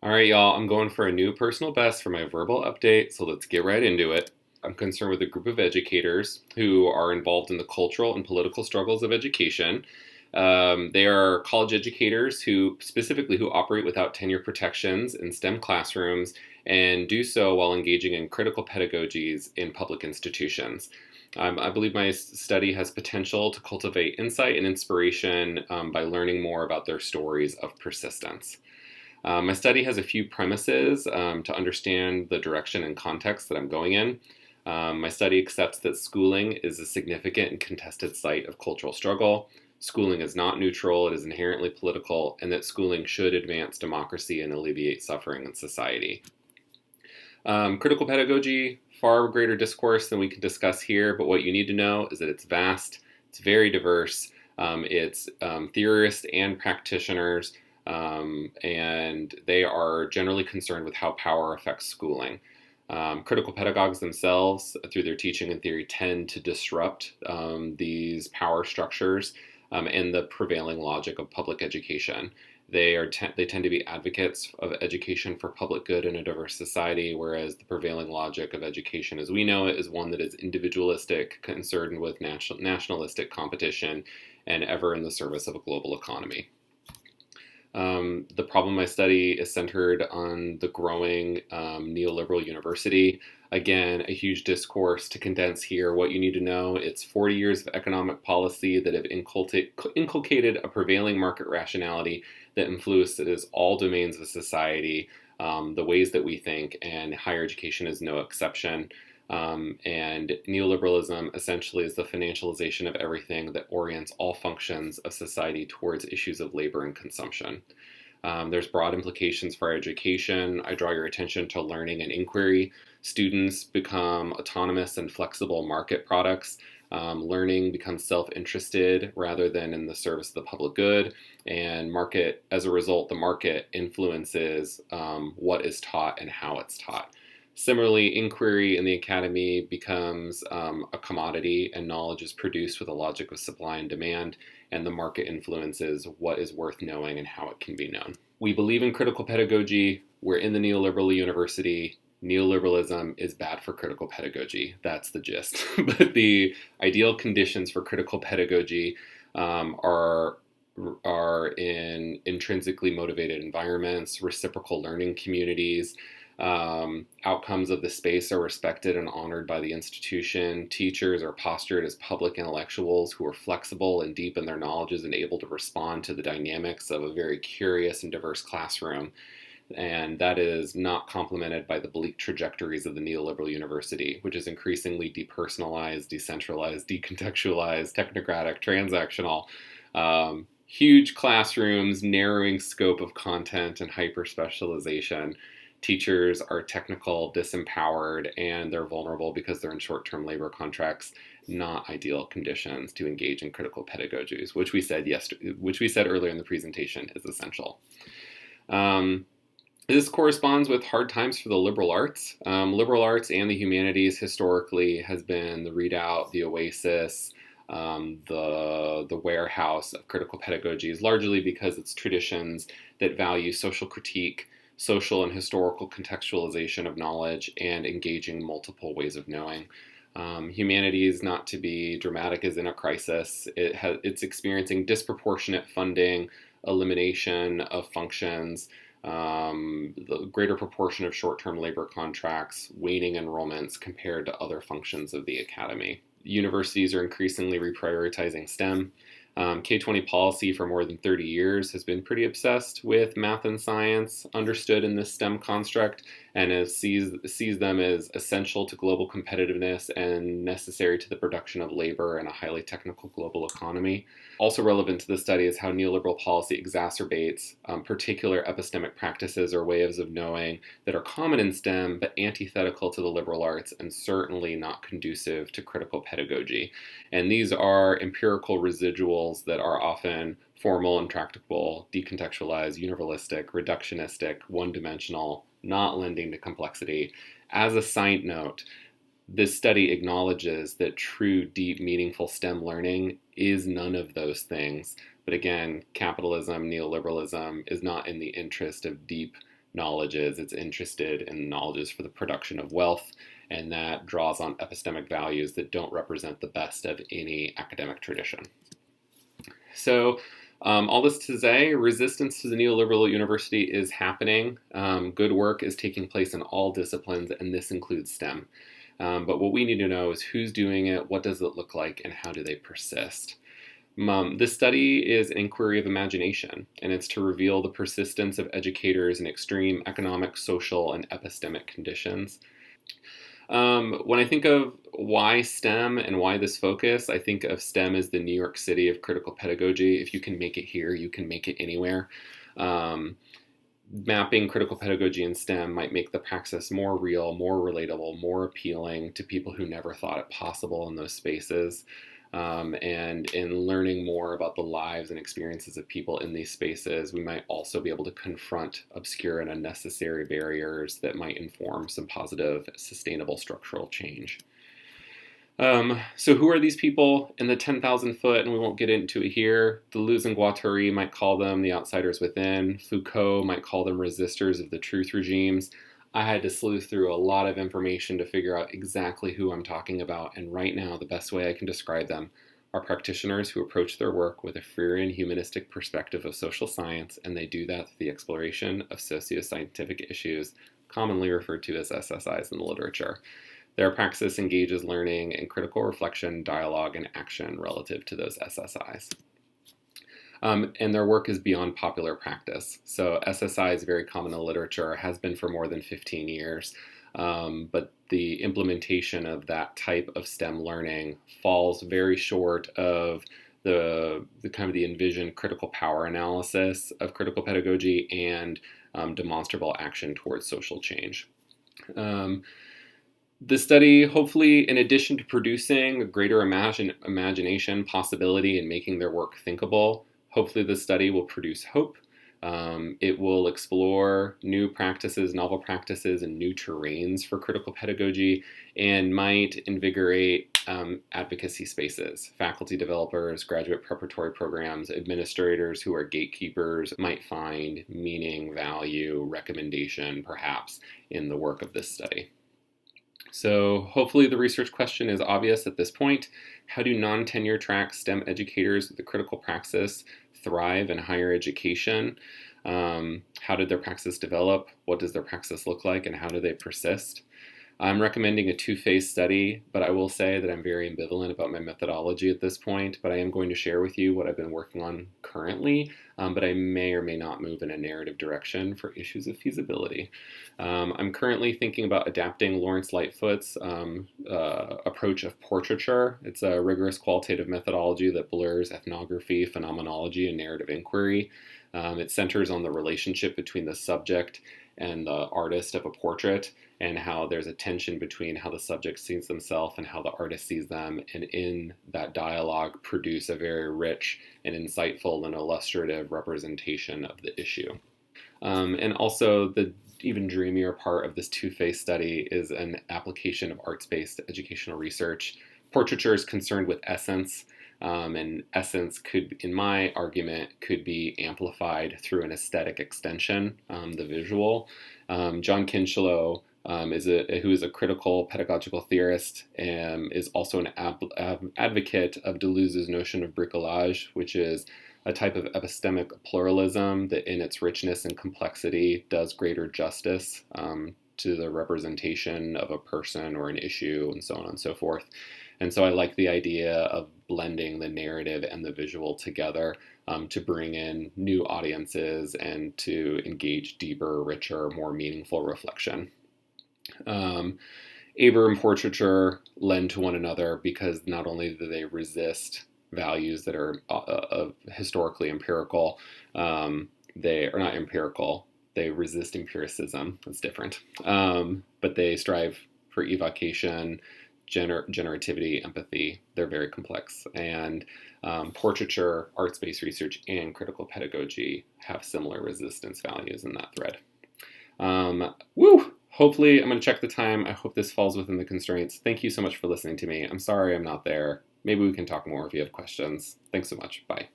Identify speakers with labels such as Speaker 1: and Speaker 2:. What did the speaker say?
Speaker 1: All right, y'all, I'm going for a new personal best for my verbal update, so let's get right into it. I'm concerned with a group of educators who are involved in the cultural and political struggles of education. They are college educators who operate without tenure protections in STEM classrooms and do so while engaging in critical pedagogies in public institutions. I believe my study has potential to cultivate insight and inspiration by learning more about their stories of persistence. My study has a few premises to understand the direction and context that I'm going in. My study accepts that schooling is a significant and contested site of cultural struggle. Schooling is not neutral, it is inherently political, and that schooling should advance democracy and alleviate suffering in society. Critical pedagogy, far greater discourse than we can discuss here, but what you need to know is that it's vast, it's very diverse, it's theorists and practitioners, and they are generally concerned with how power affects schooling. Critical pedagogues themselves, through their teaching and theory, tend to disrupt these power structures and the prevailing logic of public education. They tend to be advocates of education for public good in a diverse society, whereas the prevailing logic of education as we know it is one that is individualistic, concerned with nationalistic competition, and ever in the service of a global economy. The problem I study is centered on the growing neoliberal university. Again, a huge discourse to condense here. What you need to know, it's 40 years of economic policy that have inculcated a prevailing market rationality that influences all domains of society, the ways that we think, and higher education is no exception. And neoliberalism essentially is the financialization of everything that orients all functions of society towards issues of labor and consumption. There's broad implications for our education. I draw your attention to learning and inquiry. Students become autonomous and flexible market products. Learning becomes self-interested rather than in the service of the public good. And as a result, the market influences what is taught and how it's taught. Similarly, inquiry in the academy becomes a commodity, and knowledge is produced with a logic of supply and demand, and the market influences what is worth knowing and how it can be known. We believe in critical pedagogy. We're in the neoliberal university. Neoliberalism is bad for critical pedagogy. That's the gist. But the ideal conditions for critical pedagogy are in intrinsically motivated environments, reciprocal learning communities. Outcomes of the space are respected and honored by the institution. Teachers are postured as public intellectuals who are flexible and deep in their knowledges and able to respond to the dynamics of a very curious and diverse classroom. And that is not complemented by the bleak trajectories of the neoliberal university, which is increasingly depersonalized, decentralized, decontextualized, technocratic, transactional. Huge classrooms, narrowing scope of content, and hyper-specialization. Teachers are technical, disempowered, and they're vulnerable because they're in short-term labor contracts. Not ideal conditions to engage in critical pedagogies, which we said earlier in the presentation is essential. This corresponds with hard times for the liberal arts. Liberal arts and the humanities historically has been the readout, the oasis, the warehouse of critical pedagogies, largely because it's traditions that value social critique, social and historical contextualization of knowledge, and engaging multiple ways of knowing. Humanities, not to be dramatic, is in a crisis. It's experiencing disproportionate funding, elimination of functions, the greater proportion of short-term labor contracts, waning enrollments compared to other functions of the academy. Universities are increasingly reprioritizing STEM. K-20 policy for more than 30 years has been pretty obsessed with math and science, understood in this STEM construct, and sees them as essential to global competitiveness and necessary to the production of labor in a highly technical global economy. Also relevant to the study is how neoliberal policy exacerbates particular epistemic practices or ways of knowing that are common in STEM but antithetical to the liberal arts and certainly not conducive to critical pedagogy. And these are empirical residuals that are often formal, intractable, decontextualized, universalistic, reductionistic, one-dimensional, not lending to complexity. As a side note, this study acknowledges that true, deep, meaningful STEM learning is none of those things. But again, capitalism, neoliberalism is not in the interest of deep knowledges. It's interested in knowledges for the production of wealth, and that draws on epistemic values that don't represent the best of any academic tradition. So all this to say, resistance to the neoliberal university is happening. Good work is taking place in all disciplines, and this includes STEM. But what we need to know is who's doing it, what does it look like, and how do they persist? This study is an inquiry of imagination, and it's to reveal the persistence of educators in extreme economic, social, and epistemic conditions. When I think of why STEM and why this focus, I think of STEM as the New York City of critical pedagogy. If you can make it here, you can make it anywhere. Mapping critical pedagogy in STEM might make the praxis more real, more relatable, more appealing to people who never thought it possible in those spaces. And in learning more about the lives and experiences of people in these spaces, we might also be able to confront obscure and unnecessary barriers that might inform some positive, sustainable structural change. So who are these people in the 10,000 foot, and we won't get into it here. Deleuze and Guattari might call them the outsiders within. Foucault might call them resistors of the truth regimes. I had to sleuth through a lot of information to figure out exactly who I'm talking about, and right now the best way I can describe them are practitioners who approach their work with a Freirian humanistic perspective of social science, and they do that through the exploration of socio-scientific issues, commonly referred to as SSIs in the literature. Their praxis engages learning and critical reflection, dialogue, and action relative to those SSIs. And their work is beyond popular practice. So SSI is very common in the literature, has been for more than 15 years. But the implementation of that type of STEM learning falls very short of the kind of the envisioned critical power analysis of critical pedagogy and demonstrable action towards social change. The study, hopefully, in addition to producing a greater imagination, possibility, and making their work thinkable, hopefully the study will produce hope. It will explore new practices, novel practices, and new terrains for critical pedagogy, and might invigorate advocacy spaces. Faculty developers, graduate preparatory programs, administrators who are gatekeepers might find meaning, value, recommendation, perhaps, in the work of this study. So hopefully the research question is obvious at this point. How do non-tenure track STEM educators with a critical praxis thrive in higher education? How did their praxis develop? What does their praxis look like, and how do they persist? I'm recommending a two-phase study, but I will say that I'm very ambivalent about my methodology at this point, but I am going to share with you what I've been working on currently, but I may or may not move in a narrative direction for issues of feasibility. I'm currently thinking about adapting Lawrence Lightfoot's approach of portraiture. It's a rigorous qualitative methodology that blurs ethnography, phenomenology, and narrative inquiry. It centers on the relationship between the subject and the artist of a portrait, and how there's a tension between how the subject sees themselves and how the artist sees them, and in that dialogue produce a very rich and insightful and illustrative representation of the issue. And also the even dreamier part of this two-phase study is an application of arts-based educational research. Portraiture is concerned with essence, and essence could, in my argument, could be amplified through an aesthetic extension, the visual. John Kinchelow, who is a critical pedagogical theorist, is also an advocate of Deleuze's notion of bricolage, which is a type of epistemic pluralism that in its richness and complexity does greater justice to the representation of a person or an issue, and so on and so forth. And so I like the idea of blending the narrative and the visual together to bring in new audiences and to engage deeper, richer, more meaningful reflection. Aber and portraiture lend to one another because not only do they resist values that are historically empirical, they are not empirical, they resist empiricism, that's different, but they strive for evocation, generativity, empathy. They're very complex, and portraiture, arts-based research, and critical pedagogy have similar resistance values in that thread. Hopefully, I'm going to check the time. I hope this falls within the constraints. Thank you so much for listening to me. I'm sorry I'm not there. Maybe we can talk more if you have questions. Thanks so much. Bye.